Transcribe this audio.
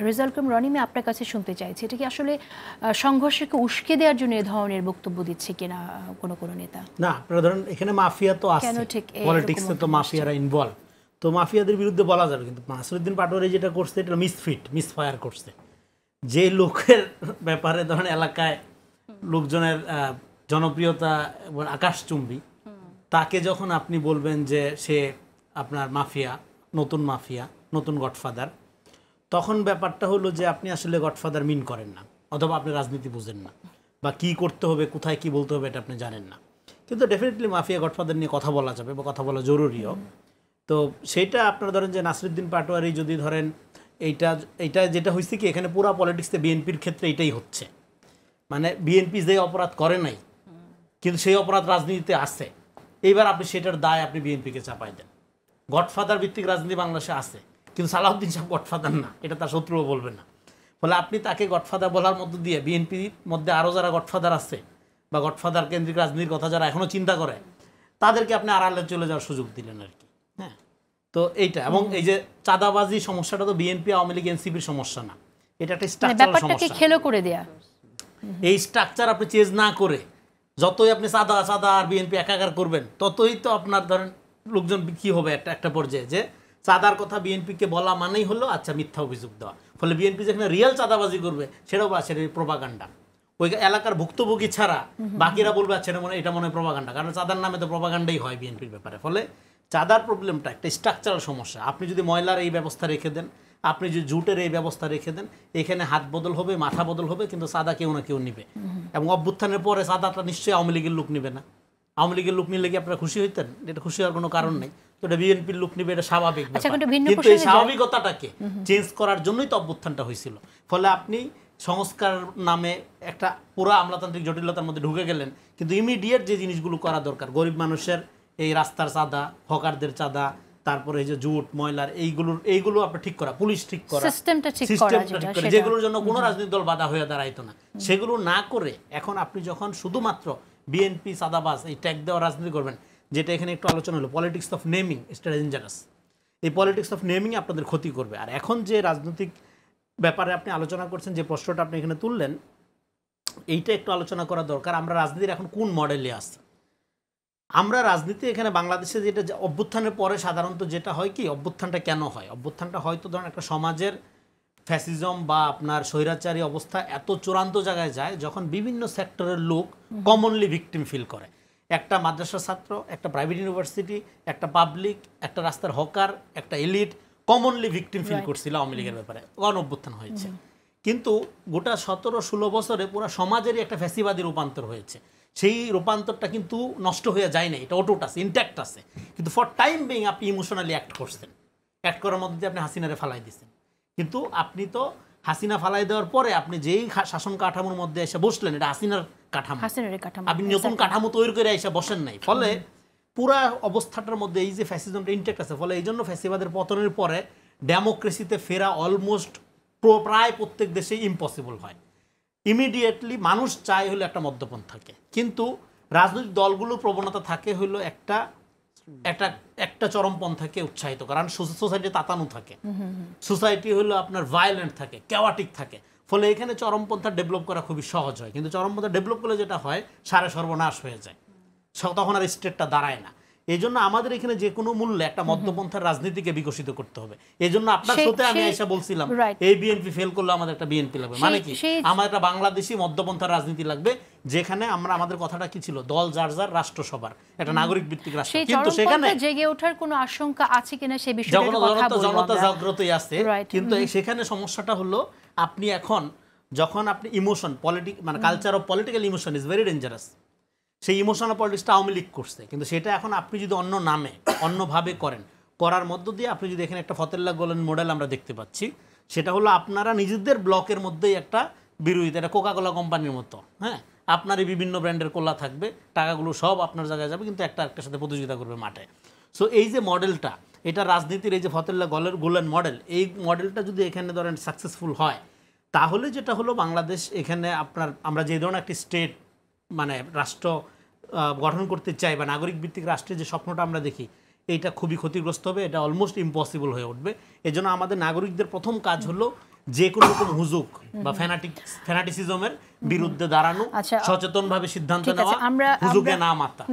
রেজাউল করিম রনি, আমি আপনার কাছে শুনতে চাইছি, এটা কি আসলে সংঘর্ষকে উস্কে দেওয়ার জন্য এ ধরনের বক্তব্য দিচ্ছে কিনা কোনো কোনো নেতা? না, আপনারা ধরেন এখানে মাফিয়া তো আছে, পলিটিক্সে তো মাফিয়ারা ইনভলভ, তো মাফিয়াদের বিরুদ্ধে বলা যাবে, কিন্তু নাসিরউদ্দিন পাটোয়ারি যেটা করছে এটা মিসফায়ার করছে। যে লোকের ব্যাপারে ধরেন এলাকায় লোকজনের জনপ্রিয়তা আকাশচুম্বী, তাকে যখন আপনি বলবেন যে সে আপনার মাফিয়া, নতুন গডফাদার, তখন ব্যাপারটা হলো যে আপনি আসলে গডফাদার মিন করেন না, অথবা আপনি রাজনীতি বুঝেন না, বা কি করতে হবে, কোথায় কি বলতে হবে এটা আপনি জানেন না। কিন্তু ডেফিনেটলি মাফিয়া গডফাদার নিয়ে কথা বলা যাবে, বা কথা বলা জরুরিও। তো সেইটা আপনারা ধরেন যে নাসিরউদ্দিন পাটোয়ারি যদি ধরেন এইটা যেটা হয়েছে কি, এখানে পুরা পলিটিক্সে বিএনপির ক্ষেত্রে এইটাই হচ্ছে, মানে বিএনপি যে অপরাধ করে নাই কিন্তু সেই অপরাধ রাজনীতিতে আছে, এইবার আপনি সেটার দায় আপনি বিএনপিকে চাপাই দেন। গডফাদার ভিত্তিক রাজনীতি বাংলাদেশে আছে, কিন্তু সালাউদ্দিন সাহেব গডফাদার না, এটা তার শত্রুও বলবে না। ফলে আপনি তাকে গডফাদার বলার মধ্য দিয়ে বিএনপির মধ্যে আরও যারা গডফাদার আছে, বা গডফাদার কেন্দ্রিক রাজনীতির কথা যারা এখনও চিন্তা করে, তাদেরকে আপনি আড়ালে চলে যাওয়ার সুযোগ দিলেন আর কি। হ্যাঁ, তো এইটা, এবং এই যে চাঁদাবাজি সমস্যাটা তো বিএনপি, আওয়ামী লীগ, এনসিপির সমস্যা না, এটা একটা স্ট্রাকচারাল সমস্যা। খেলো করে দেয়া, এই স্ট্রাকচার আপনি চেঞ্জ না করে যতই আপনি চাঁদা আর বিএনপি একাকার করবেন, ততই তো আপনার ধরেন লোকজন কি হবে একটা পর্যায়ে, যে চাঁদার কথা বিএনপিকে বলা মানেই হলো আচ্ছা মিথ্যা অভিযোগ দেওয়া। ফলে বিএনপি যেখানে রিয়েল চাঁদাবাজি করবে সেটাও বা সেটা প্রোপাগান্ডা, ওই এলাকার ভুক্তভোগী ছাড়া বাকিরা বলবে আচ্ছা এটা মনে হয় প্রোপাগান্ডা, কারণ চাঁদার নামে তো প্রোপাগান্ডাই হয় বিএনপির ব্যাপারে। ফলে চাঁদার প্রবলেমটা একটা স্ট্রাকচারাল সমস্যা। আপনি যদি ময়লার এই ব্যবস্থা রেখে দেন, আপনি যদি জুটের এই ব্যবস্থা রেখে দেন, এখানে হাত বদল হবে, মাথা বদল হবে, কিন্তু চাঁদা কেউ না কেউ নিবে। এবং অভ্যুত্থানের পরে চাঁদাটা নিশ্চয়ই আওয়ামী লীগের লোক নিবে না। আওয়ামী লীগের লোক নিলে কি আপনারা খুশি হইতেন? এটা খুশি হওয়ার কোনো কারণ নেই। তো এটা বিএনপির লোক নিবে, এটা স্বাভাবিক ব্যাপার। কিন্তু এই স্বাভাবিকতাটাকে চেঞ্জ করার জন্যই তো অভ্যুত্থানটা হয়েছিল। ফলে আপনি সংস্কার নামে একটা পুরো আমলাতান্ত্রিক জটিলতার মধ্যে ঢুকে গেলেন, কিন্তু ইমিডিয়েট যে জিনিসগুলো করা দরকার, গরিব মানুষের এই রাস্তার চাঁদা, হকারদের চাঁদা, তারপরে এই যে জুট ময়লার এইগুলো আপনার ঠিক করা, পুলিশ ঠিক করা, সিস্টেমটা ঠিক করা, যেগুলোর জন্য কোনো রাজনৈতিক দল বাধা হয়ে দাঁড়াইতো না, সেগুলো না করে এখন আপনি যখন শুধুমাত্র বিএনপি চাঁদাবাজ এই ট্যাগ দেওয়া রাজনীতি করবেন, যেটা এখানে একটু আলোচনা হলো, politics of naming is dangerous. এই পলিটিক্স অফ নেমিং আপনাদের ক্ষতি করবে। আর এখন যে রাজনৈতিক ব্যাপারে আপনি আলোচনা করছেন, যে প্রশ্নটা আপনি এখানে তুললেন, এইটা একটু আলোচনা করা দরকার। আমরা রাজনীতির এখন কোন মডেলে আছি? আমরা রাজনীতি এখানে বাংলাদেশে যেটা অভ্যুত্থানের পরে সাধারণত যেটা হয় কি, অভ্যুত্থানটা কেন হয়? অভ্যুত্থানটা হয়তো ধরেন একটা সমাজের ফ্যাসিজম বা আপনার স্বৈরাচারী অবস্থা এত চূড়ান্ত জায়গায় যায়, যখন বিভিন্ন সেক্টরের লোক কমনলি ভিকটিম ফিল করে। একটা মাদ্রাসার ছাত্র, একটা প্রাইভেট ইউনিভার্সিটি, একটা পাবলিক, একটা রাস্তার হকার, একটা এলিট কমনলি ভিকটিম ফিল করছিল আওয়ামী লীগের ব্যাপারে, গণ অভ্যুত্থান হয়েছে। কিন্তু গোটা 17-16 বছরে পুরো সমাজেরই একটা ফ্যাসিবাদী রূপান্তর হয়েছে। সেই রূপান্তরটা কিন্তু নষ্ট হয়ে যায় না, এটা অটুট আছে, ইনট্যাক্ট আছে। কিন্তু ফর টাইম বিং আপনি ইমোশনালি অ্যাক্ট করছেন, অ্যাক্ট করার মধ্যে দিয়ে আপনি হাসিনারে ফালাই দিচ্ছেন। কিন্তু আপনি তো হাসিনা ফালাই দেওয়ার পরে আপনি যেই শাসন কাঠামোর মধ্যে এসে বসলেন, এটা হাসিনার কাঠামো, আপনি নতুন কাঠামো তৈরি করে এসে বসেন নাই। ফলে পুরা অবস্থাটার মধ্যে এই যে ফ্যাসিজমটা ইনট্যাক্ট আছে। ফলে এই জন্য ফ্যাসিবাদের পতনের পরে ডেমোক্রেসিতে ফেরা অলমোস্ট প্রায় প্রত্যেক দেশেই ইম্পসিবল হয়। ইমিডিয়েটলি মানুষ চায় হলো একটা মধ্যপন্থ থাকে, কিন্তু রাজনৈতিক দলগুলোর প্রবণতা থাকে হলো একটা চরমপন্থাকে উৎসাহিত, কারণ সোসাইটি তাতানো থাকে, সোসাইটি হলো আপনার ভায়োলেন্ট থাকে, ক্যাওয়াটিক থাকে। ফলে এখানে চরমপন্থা ডেভেলপ করা খুবই সহজ হয়। কিন্তু চরমপন্থা ডেভেলপ করলে যেটা হয়, সারে সর্বনাশ হয়ে যায়, তখন আর স্টেটটা দাঁড়ায় না। এই জন্য আমাদের এখানে যে কোনো মূল্যে একটা মধ্যপন্থার রাজনীতিকে বিকশিত করতে হবে। এই জন্য আপনার সাথে আমি এসে বলছিলাম এই বিএনপি ফেল করলে আমাদের একটা বিএনপি লাগবে, মানে কি আমার একটা বাংলাদেশি মধ্যপন্থার রাজনীতি লাগবে, যেখানে আমরা আমাদের কথাটা কি ছিল, দল যার যার রাষ্ট্রসভার একটা নাগরিক ভিত্তিক রাষ্ট্র। কিন্তু সেখানে জেগে ওঠার কোনো আশঙ্কা আছে কিনা সেই বিষয়ে জনতা জাগ্রতই আছে, কিন্তু সেখানে সমস্যাটা হলো আপনি এখন যখন আপনি ইমোশন পলিটিক মানে culture of political emotion is very dangerous. সেই ইমোশনাল পলিটিক্সটা আওয়ামী লীগ করছে, কিন্তু সেটা এখন আপনি যদি অন্য নামে অন্যভাবে করার মধ্য দিয়ে আপনি যদি এখানে একটা ফতেল্লাহ গোলান মডেল আমরা দেখতে পাচ্ছি, সেটা হলো আপনারা নিজেদের ব্লকের মধ্যেই একটা বিরোধিতা, এটা কোকাকোলা কোম্পানির মতো। হ্যাঁ, আপনার এই বিভিন্ন ব্র্যান্ডের কোলা থাকবে, টাকাগুলো সব আপনার জায়গায় যাবে, কিন্তু একটা একটার সাথে প্রতিযোগিতা করবে মাঠে। সো এই যে মডেলটা, এটা রাজনীতির এই যে ফতেল্লাহ গোলান মডেল, এই মডেলটা যদি এখানে ধরেন সাকসেসফুল হয়, তাহলে যেটা হলো বাংলাদেশ এখানে আমরা যে ধরনের একটি স্টেট মানে রাষ্ট্র গঠন করতে চাই বা নাগরিক ভিত্তিক রাষ্ট্রের যে স্বপ্নটা আমরা দেখি, এইটা খুবই ক্ষতিগ্রস্ত হবে, এটা অলমোস্ট ইম্পসিবল হয়ে উঠবে। এজন্য আমাদের নাগরিকদের প্রথম কাজ হলো যে কোনো রকম হুজুক বা ফ্যানাটিসিজমের বিরুদ্ধে দাঁড়ানো, আচ্ছা, সচেতনভাবে সিদ্ধান্ত ঠিক আছে, নেওয়া, হুজুকে না মাতা।